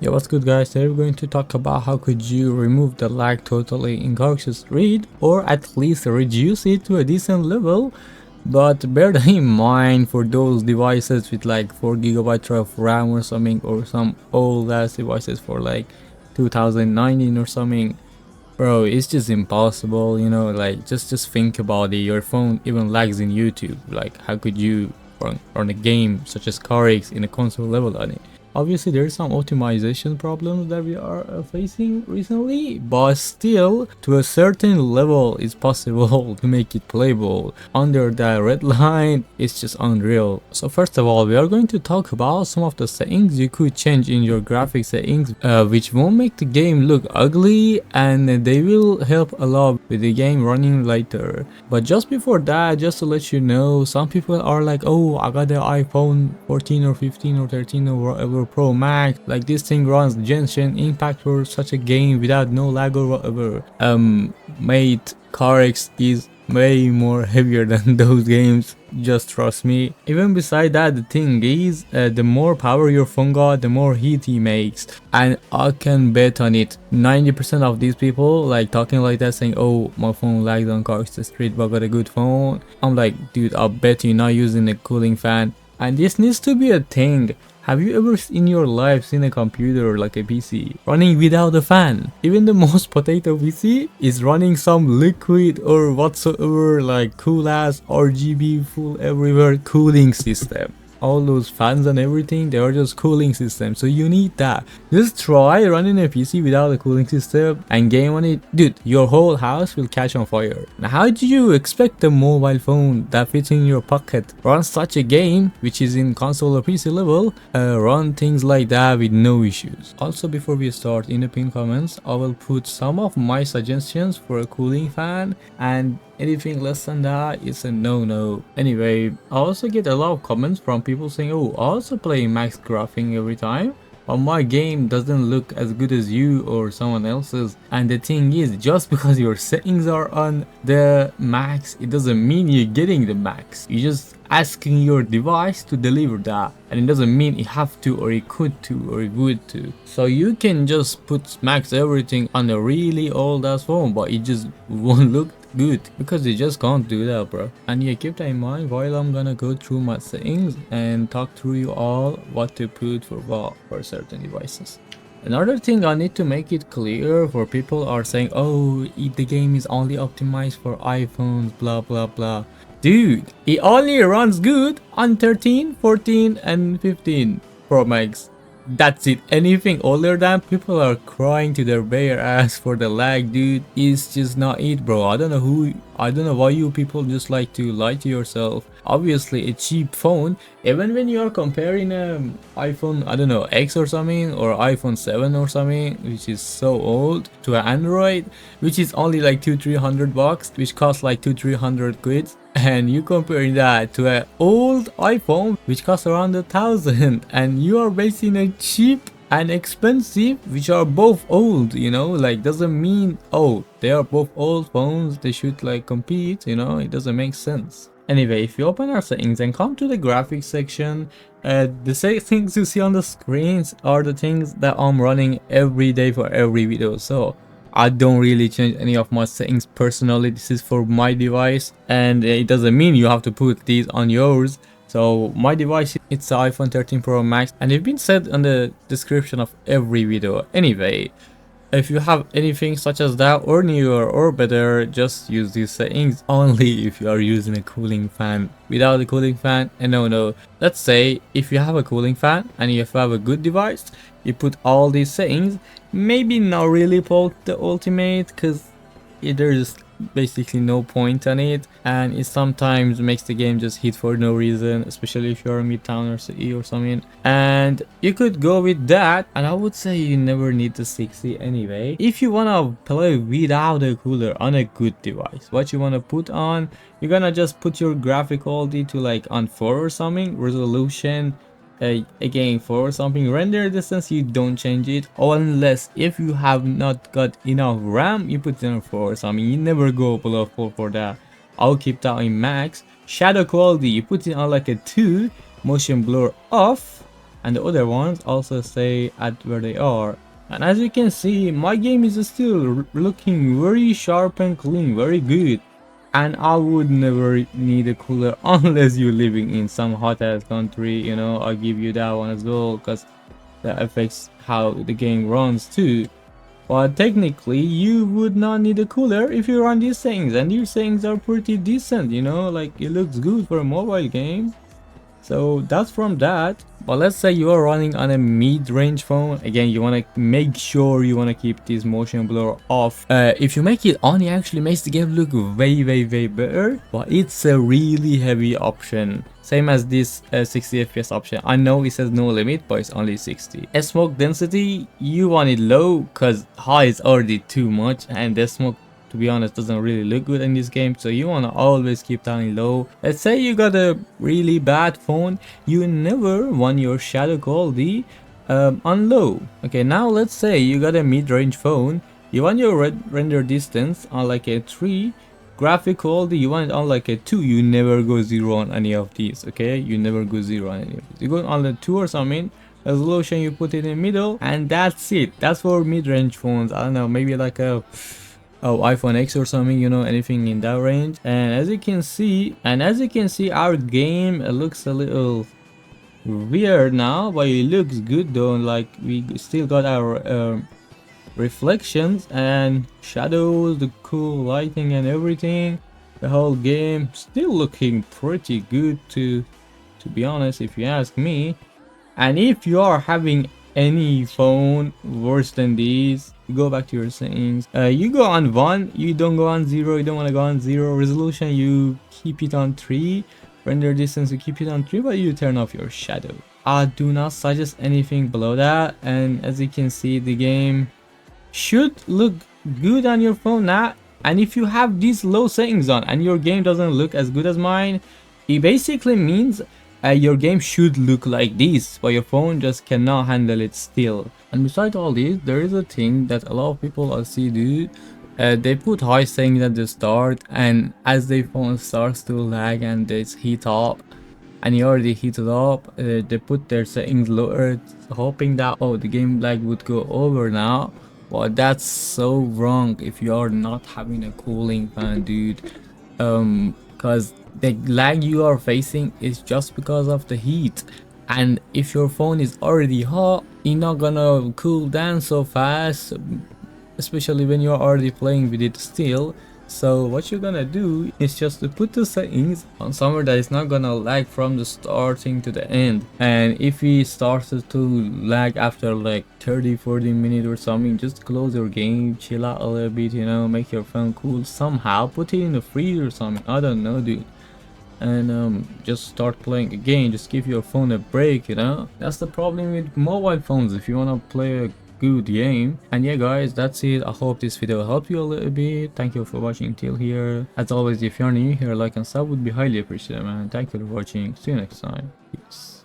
Yeah, what's good guys, today we're going to talk about how could you remove the lag totally in CarX's read, or at least reduce it to a decent level. But bear that in mind for those devices with like 4 GB of RAM or something, or some old ass devices for like 2019 or something. Bro, it's just impossible, you know, like just think about it. Your phone even lags in YouTube. Like how could you run a game such as CarX in a console level on it? Obviously there's some optimization problems that we are facing recently, but still to a certain level it's possible to make it playable. Under that red line, it's just unreal. So first of all, we are going to talk about some of the settings you could change in your graphic settings, which won't make the game look ugly, and they will help a lot with the game running later. But just before that, just to let you know, some people are like, oh, I got the iPhone 14 or 15 or 13 or whatever Pro Max, like this thing runs Genshin Impact for such a game without no lag or whatever. Mate, CarX is way more heavier than those games, just trust me. Even beside that, the thing is, the more power your phone got, the more heat he makes, and I can bet on it 90% of these people like talking like that, saying, oh, my phone lags on CarX Street but I got a good phone. I'm like, dude, I'll bet you're not using a cooling fan, and this needs to be a thing. Have you ever in your life seen a computer like a PC running without a fan? Even the most potato PC is running some liquid or whatsoever, like cool ass RGB full everywhere cooling system. All those fans and everything, they are just cooling systems, so you need that. Just try running a PC without a cooling system and game on it, dude, your whole house will catch on fire. Now how do you expect a mobile phone that fits in your pocket run such a game which is in console or PC level, run things like that with no issues? Also, before we start, in the pinned comments I will put some of my suggestions for a cooling fan, and anything less than that is a no-no. Anyway, I also get a lot of comments from people saying, oh, I also play max graphing every time, but my game doesn't look as good as you or someone else's. And the thing is, just because your settings are on the max, it doesn't mean you're getting the max. You're just asking your device to deliver that, and it doesn't mean it have to, or it could to, or it would to. So you can just put max everything on a really old ass phone, but it just won't look good because you just can't do that, bro. And yeah, keep that in mind while I'm gonna go through my settings and talk through you all what to put for what for certain devices. Another thing I need to make it clear for people are saying, oh, the game is only optimized for iPhones, blah blah blah. Dude, it only runs good on 13, 14 and 15 Pro Max. That's it. Anything older than, people are crying to their bare ass for the lag, dude. It's just not it, bro. I don't know why you people just like to lie to yourself. Obviously a cheap phone, even when you are comparing iPhone, I don't know, X or something, or iPhone 7 or something, which is so old, to an Android which is only like 200-300 bucks, which costs like 200-300 quid, and you comparing that to an old iPhone which costs around 1,000, and you are basing a cheap and expensive, which are both old, you know, like doesn't mean, oh, they are both old phones, they should like compete, you know, it doesn't make sense. Anyway, if you open our settings and come to the graphics section, the things you see on the screens are the things that I'm running every day for every video, so I don't really change any of my settings personally. This is for my device, and it doesn't mean you have to put these on yours. So my device, it's the iPhone 13 Pro Max, and it's been said on the description of every video. Anyway, if you have anything such as that or newer or better, just use these settings only if you are using a cooling fan. Without a cooling fan, and no, let's say if you have a cooling fan and if you have a good device, you put all these settings, maybe not really put the ultimate, because there's basically no point on it, and it sometimes makes the game just hit for no reason, especially if you're in midtown or city or something. And you could go with that, and I would say you never need the 60 anyway. If you want to play without a cooler on a good device, what you want to put on, you're gonna just put your graphic quality to like on 4 or something, resolution again 4 or something, render distance you don't change it, unless if you have not got enough RAM you put it on 4 or something. You never go below 4 for that. I'll keep that in max. Shadow quality you put it on like a 2, motion blur off, and the other ones also stay at where they are. And as you can see, my game is still looking very sharp and clean, very good. And I would never need a cooler unless you're living in some hot ass country, you know. I'll give you that one as well, because that affects how the game runs too. But technically you would not need a cooler if you run these things, and these things are pretty decent, you know, like it looks good for a mobile game. So that's from that. But let's say you are running on a mid-range phone. Again, you want to make sure you want to keep this motion blur off. If you make it on, it actually makes the game look way better. But it's a really heavy option. Same as this 60 FPS option. I know it says no limit, but it's only 60. A smoke density, you want it low because high is already too much, and the smoke, to be honest, doesn't really look good in this game, so you want to always keep down low. Let's say you got a really bad phone, you never want your shadow quality on low. Okay, now let's say you got a mid-range phone, you want your render distance on like a 3, graphic quality you want it on like a 2. You never go 0 on any of these, okay? You never go 0 on any of these. You go on the 2 or something, resolution you put it in the middle, and that's it. That's for mid-range phones. I don't know, maybe like a iPhone X or something, you know, anything in that range. And as you can see, our game looks a little weird now, but it looks good though. Like we still got our reflections and shadows, the cool lighting and everything. The whole game still looking pretty good to be honest, if you ask me. And if you are having any phone worse than these, go back to your settings. You go on 1, you don't go on 0, you don't want to go on 0. Resolution you keep it on 3, render distance you keep it on 3, but you turn off your shadow. I do not suggest anything below that. And as you can see, the game should look good on your phone now. And if you have these low settings on and your game doesn't look as good as mine, it basically means your game should look like this, but your phone just cannot handle it still. And besides all this, there is a thing that a lot of people I see do. They put high settings at the start, and as their phone starts to lag and it's heat up, and you already heated up, they put their settings lower, hoping that the game lag would go over now. But that's so wrong if you are not having a cooling fan, dude. Because the lag you are facing is just because of the heat, and if your phone is already hot, you're not gonna cool down so fast, especially when you're already playing with it still. So what you're gonna do is just to put the settings on somewhere that is not gonna lag from the starting to the end. And if it started to lag after like 30-40 minutes or something, just close your game, chill out a little bit, you know, make your phone cool somehow, put it in the freezer or something, I don't know, dude, and just start playing again. Just give your phone a break, you know. That's the problem with mobile phones if you want to play a good game. And yeah guys, that's it. I hope this video helped you a little bit. Thank you for watching till here. As always, if you're new here, like and sub would be highly appreciated, man. Thank you for watching. See you next time. Peace.